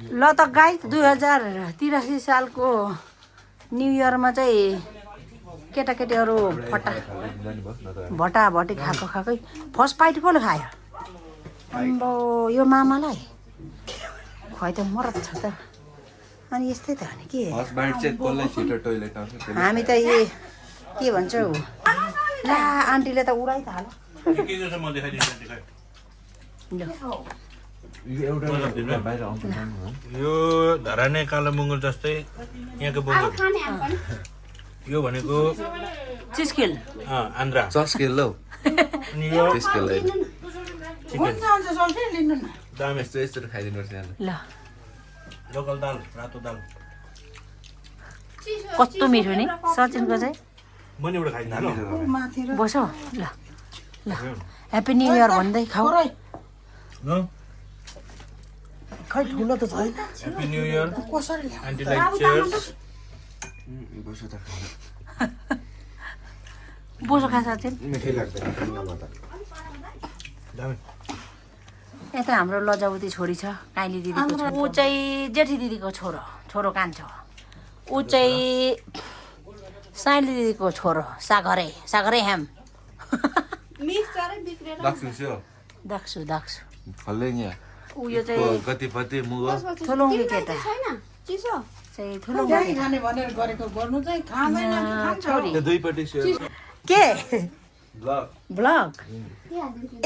ल त गाई 2083 सालको न्यु इयरमा चाहिँ केटाकेटीहरू भटाभटी खाएकै फर्स्ट पाइट कसले खायो अम्बो यो मामालाई खुवाइ त मरत छ त अनि यस्तै त हो नि के हामी त के भन्छ हौ ला आन्टीले त उडाइ त हाल यो धराने कालो बुङ्गुर जस्तै यहाँको बुङ्गुर यो भनेको चिस्किल आन्द्रा चस्केल लौ अनि यो चस्केल चिकन दाम यस्तो यस्तो खाइदिनुपर्छ यहाँलाई ल लोकल दाल रातो दाल कस्तो मिठो नि सचिनको चाहिँ म नि एउटा खाइदिनु बसो ल ल ह्याप्पी न्यु इयर भन्दै खाऊ खै ठुलो त छैन ह्याप्पी न्यु इयर कसरी आन्टी लाइक चियर्स बोसो खा सचिन दामी यता हाम्रो लजावती छोरी छ काइली दिदीको छोरी ऊ चाहिँ जेठी दिदीको छोरो कान्छो ऊ चाहिँ साइली दिदीको छोरो सागरे ह्याम दाक्सु फल्दै यहाँ उयो चाहिँ कतिपति मुगो थुलुङ्गे केटा चाहिँ थुलुङ्गे खाने भनेर गरेको गर्नु चाहिँ खाँदैन छोरी दुईपट्टि के ब्लग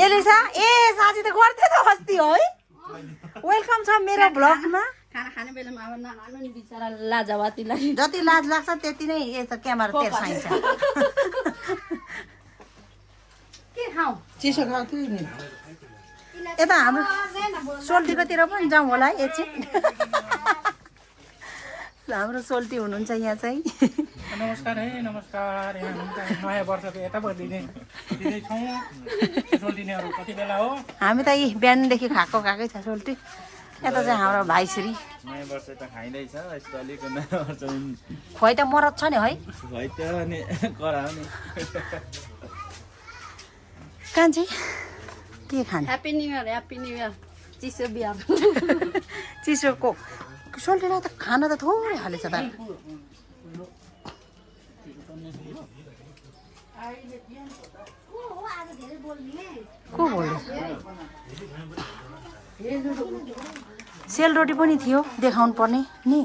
एलिसा ए साँच्ची त गर्थ्यो त अस्ति है वेलकम छ मेरो ब्लगमा खाना खाने बेलामा अब नखानु नि बिचरा लाजवातीलाई जति लाज लाग्छ त्यति नै यता क्यामेरा तेर्साइन्छ के खाऊ चिसो खाउँथ्यो नि यता हाम्रो सोल्टीकोतिर पनि जाउँ होला है एकछिन हाम्रो सोल्टी हुनुहुन्छ यहाँ चाहिँ नमस्कार है नमस्कार यहाँ हुनुहुन्छ नयाँ वर्षको यतापट्टि दिँदैछौँ सोल्टिनेहरू कति बेला हो हामी त यी बिहानदेखि खाएकै छ सोल्टी यता चाहिँ हाम्रो भाइश्री नयाँ वर्ष त खाइँदैछ यस्तो अलिक नयाँ वर्ष खुवाइ त मरत छ नि है है त अनि कराउने कान्छी के खाने ह्याप्पी न्यु इयर चिसो बिहार चिसोको सोल्टीलाई त खाना त थोरै हालेछ त को बोल्यो सेलरोटी पनि थियो देखाउनु पर्ने नि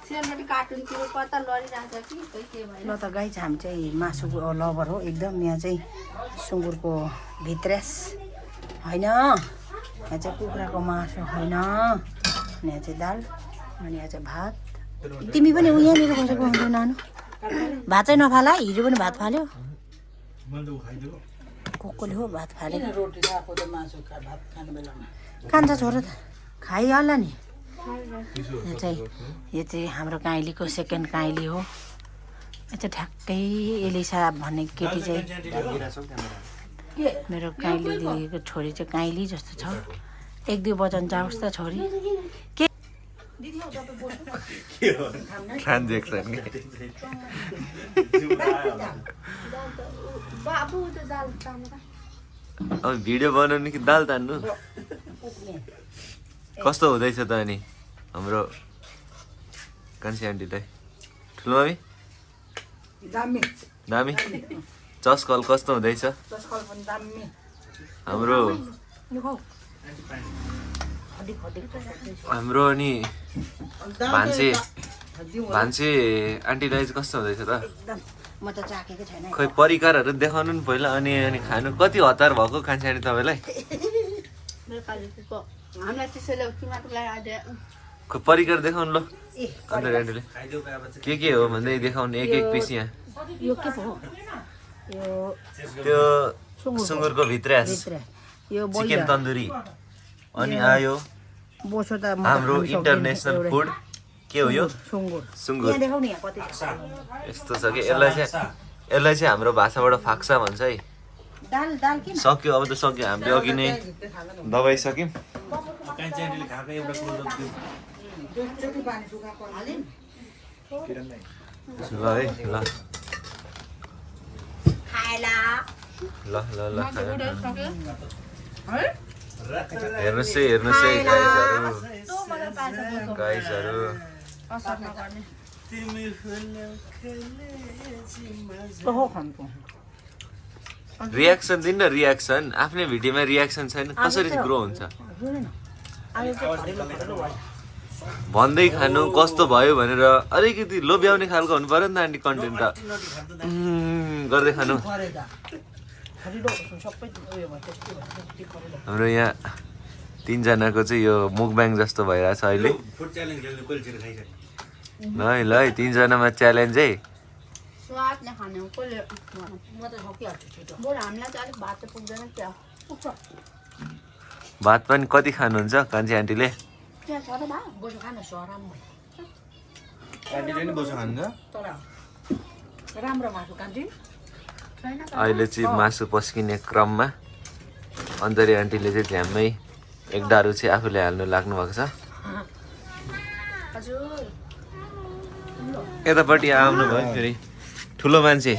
सेलरोटी कार्टुन थियो कता लडिरहेछ कि के भयो ल त गाई चाहिँ हामी चाहिँ मासुको लभर हो एकदम यहाँ चाहिँ सुँगुरको भित्रेस होइन यहाँ चाहिँ कुखुराको मासु होइन अनि यहाँ चाहिँ दाल अनि यहाँ चाहिँ भात तिमी पनि यहाँनिर बसेको हुन्छ नानु भात चाहिँ नफाला हिजो पनि भात फाल्यो कोले हो भात फाल्यो रोटी खाएको त मासु भात खाने बेलामा कान्छ छोरो त खाइहाल्ला नि यो चाहिँ हाम्रो काइलीको सेकेन्ड काइली हो यो चाहिँ ठ्याक्कै एलिसा भन्ने केटी चाहिँ मेरो काइली दिदीको छोरी चाहिँ काइली जस्तो छ 1-2 वचन जाओस् त छोरी के ट्रान्जेक्सन बाबु त दाल तामेर अब भिडियो बनाउनु कि दाल तान्नु कस्तो हुँदैछ त अनि हाम्रो कान्छी आन्टीलाई ठुलो मामी दामी दामी चस्कल कस्तो हुँदैछ चस्कल पनि दामी हाम्रो अनि भान्से आन्टीलाई चाहिँ कस्तो हुँदैछ त म त चाखेको छैन खोइ परिकारहरू देखाउनु नि पहिला अनि खानु कति हतार भएको कान्छी आन्टी तपाईँलाई मेरो कालीको हामीलाई त्यसैले तिमीलाई आज खोइ परिकार देखाउनु ल अन्त आन्टीले के हो भन्दै देखाउनु एक पिस यहाँ यो के हो यो त्यो सुँगुरको भित्र्यास यो चिकन तन्दुरी अनि आयो बोसो त हाम्रो इन्टरनेसनल फुड के हो यो सुँगुर देखाउनु यहाँ कति यस्तो छ कि यसलाई चाहिँ हाम्रो भाषाबाट फाक्सा भन्छ है दाल दाल के सक्यो अब त सक्यो हामीले अघि नै दबाई सक्यौँ कान्छी आन्टीले खाएको एउटा कुरो ल है ल खाएला ल ल ल हेर्नुहोस् है गाइजहरू असर नगर्ने कहो खानको रियाक्सन दिन न रियाक्सन आफ्नै भिडियोमा रियाक्सन छैन कसरी ग्रो हुन्छ भन्दै खानु कस्तो भयो भनेर अलिकति लोभ्याउने खालको हुनु पर्यो नि त आन्टी कन्टेन्ट त गर्दै खानु हाम्रो यहाँ 3 जनाको चाहिँ यो मुकब्याङ जस्तो भइरहेछ अहिले ल ल 3 जनामा च्यालेन्ज है स्वादले खाने हो कसले म त सकिहाल्छु छिटो बरु हामीलाई चाहिँ अलिक भात चाहिँ पुग्दैन क्या भात पनि कति खानुहुन्छ कान्छी आन्टीले त्यहाँ छ र भा बसो खान सराम आन्टीले नि बसो खान्छ तर राम्रो मासु कान्छी छैन अहिले चाहिँ मासु पस्किने क्रममा अन्तरी आन्टीले चाहिँ झ्याम्मै एक डारू चाहिँ आफूले हाल्नु लाग्नु भएको छ हजुर यतापट्टि आउनु भयो फेरि ठुलो मान्छे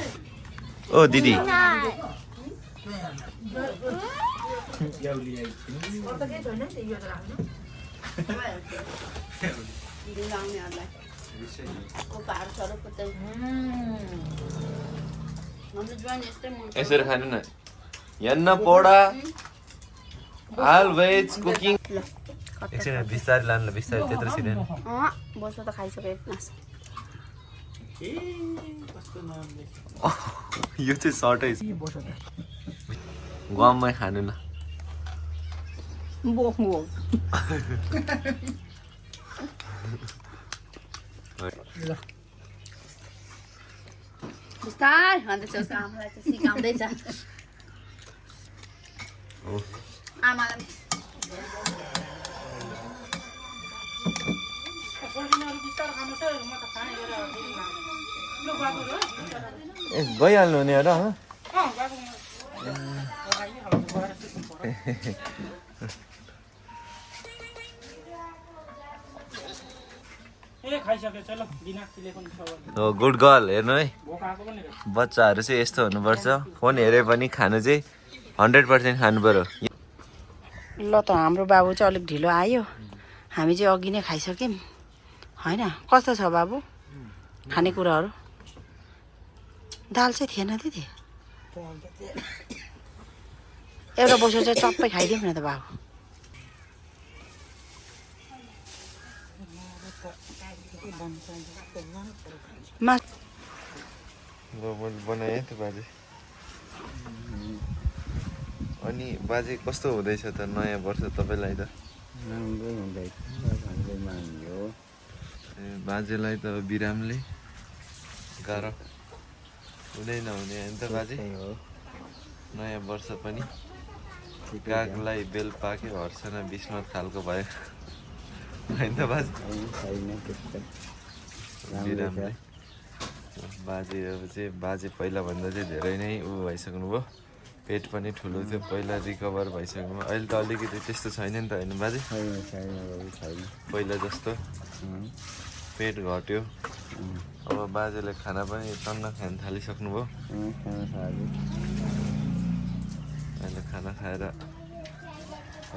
ओ दिदी यसरी खानु न हेर्न पोडा हाल भेज कुकिङ एकछिन बिस्तारै लानु बिस्तारै त्यत्रो सिधै बसो त खाइसके यो चाहिँ सर्टै गुवाममै खानु न बिस्तार अन्त उसको आमालाई चाहिँ सिकाउँदैछ आमालाई गइहाल्नु नि र गुड गर्ल हेर्नु है बच्चाहरू चाहिँ यस्तो हुनुपर्छ फोन हेरे पनि खानु चाहिँ 100% खानु पर्यो ल त हाम्रो बाबु चाहिँ अलिक ढिलो आयो हामी चाहिँ अघि नै खाइसक्यौँ होइन कस्तो छ बाबु खानेकुराहरू दाल चाहिँ थिएन दिदी एउटा बसो चाहिँ चप्पै खाइदिउँ न त बाबु बनाएँ त बाजे अनि बाजे कस्तो हुँदैछ त नयाँ वर्ष तपाईँलाई त बाजेलाई त बिरामले गाह्रो हुँदै नहुने होइन त बाजे नयाँ वर्ष पनि कागलाई बेल पाक्यो हर्षना बिस्मत खालको भयो होइन त बाजे बिरामले बाजे अब चाहिँ बाजे पहिलाभन्दा चाहिँ धेरै नै ऊ भइसक्नु भयो पेट पनि ठुलो थियो पहिला रिकभर भइसक्नु भयो अहिले त अलिकति त्यस्तो छैन नि त होइन बाजे पहिला जस्तो पेट घट्यो अब बाजेले खाना पनि टन्न खान थालिसक्नु भयो अहिले खाना खाएर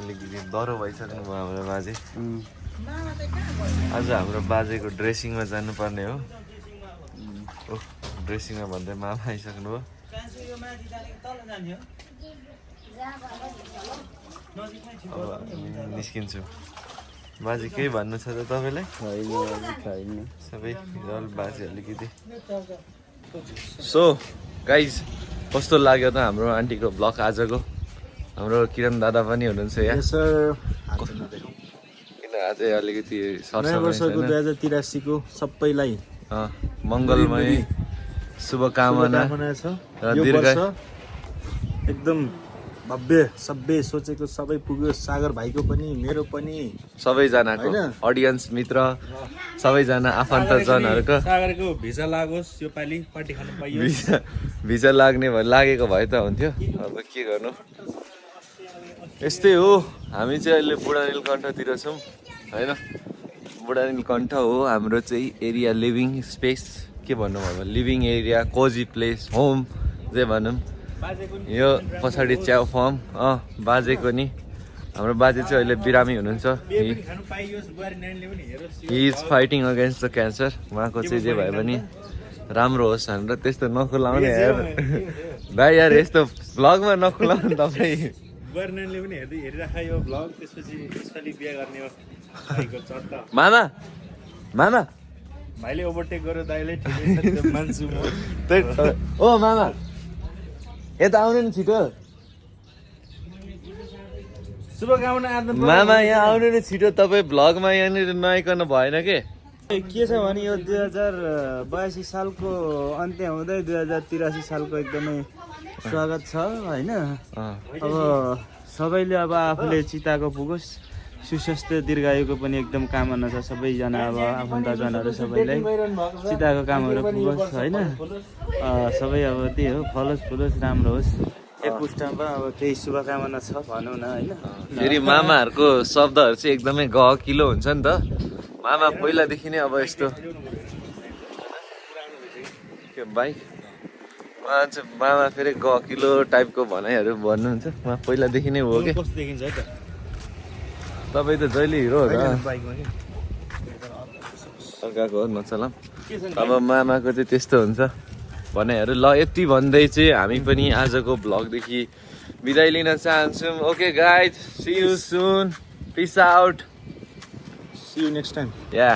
अलिकति डह्रो भइसक्नु भयो हाम्रो बाजे आज हाम्रो बाजेको ड्रेसिङमा जानुपर्ने हो ड्रेसिङमा भन्दै मामा आइसक्नु भयो अब निस्किन्छु बाजे केही भन्नु छ त तपाईँलाई सबै बाजे अलिकति सो गाइज कस्तो लाग्यो त हाम्रो आन्टीको ब्लग आजको हाम्रो किरण दादा पनि हुनुहुन्छ यहाँ किन अझै अलिकति नयाँ वर्षको 2083 सबैलाई मङ्गलमय शुभकामना छ र यो दीर्घ वर्ष एकदम भव्य सबै सोचेको सबै पुग्यो सागर भाइको पनि मेरो पनि सबैजनाको अडियन्स मित्र सबैजना आफन्तजनहरूको सागरको भिजा लागोस् यो पालि पार्टी खान पाइयो भिजा लाग्ने लागेको भए त हुन्थ्यो अब के गर्नु यस्तै हो हामी चाहिँ अहिले बुढा नीलकण्ठतिर छौँ होइन बुढा नीलकण्ठ हो हाम्रो चाहिँ एरिया लिभिङ स्पेस के भन्नु अब living area cozy place home जे भनौँ यो पछाडि च्याउ फर्म बाजेको नि हाम्रो बाजे चाहिँ अहिले बिरामी हुनुहुन्छ खानु पाइयोस् बुहारी नानीले पनि हेरोस् he is fighting against the cancer उहाँको चाहिँ जे भए पनि राम्रो होस् भनेर त्यस्तो नखुलाउने यार भाइ यार यस्तो भ्लगमा नखुलाउने तपाईँ बुहारी नानीले पनि हेरिराख यो भ्लग त्यसपछि यसपालि बिहा गर्ने हो भाइको चट्टा मामा मामा भाइले ओभरटेक गर्यो दाइले ठिकै छ मान्छु म ओ मामा यता आउनु नि छिटो शुभकामना आदन मामा यहाँ आउनु नि छिटो तपाईँ भ्लगमा यहाँनिर नआइकन भएन के के छ भने यो 2082 सालको अन्त्य हुँदै 2083 सालको एकदमै स्वागत छ होइन अब सबैले अब आफूले चिताएको पुगोस् सुस्वास्थ्य दीर्घायुको पनि एकदम कामना छ सबैजना अब आफन्तजनहरू सबैलाई चिताएको कामहरू पुगोस् होइन सबै अब त्यही हो फलोस् फुलोस् राम्रो होस् एक पुस्टमा अब त्यही शुभकामना छ भनौँ न होइन फेरि मामाहरूको शब्दहरू चाहिँ एकदमै गहकिलो हुन्छ नि त मामा पहिलादेखि नै अब यस्तो के भाइ उहाँ चाहिँ मामा फेरि गहकिलो टाइपको भनाइहरू भन्नुहुन्छ उहाँ पहिलादेखि नै हो कि कस्तो देखिन्छ है त तपाईँ त जहिले हिरो हो र बाइकमा के अर्काको हो नचलाम अब मामाको चाहिँ त्यस्तो हुन्छ भनाइहरू ल यति भन्दै चाहिँ हामी पनि आजको भ्लगदेखि बिदाई लिन चाहन्छौँ okay guys see you soon peace out See you next time. Yeah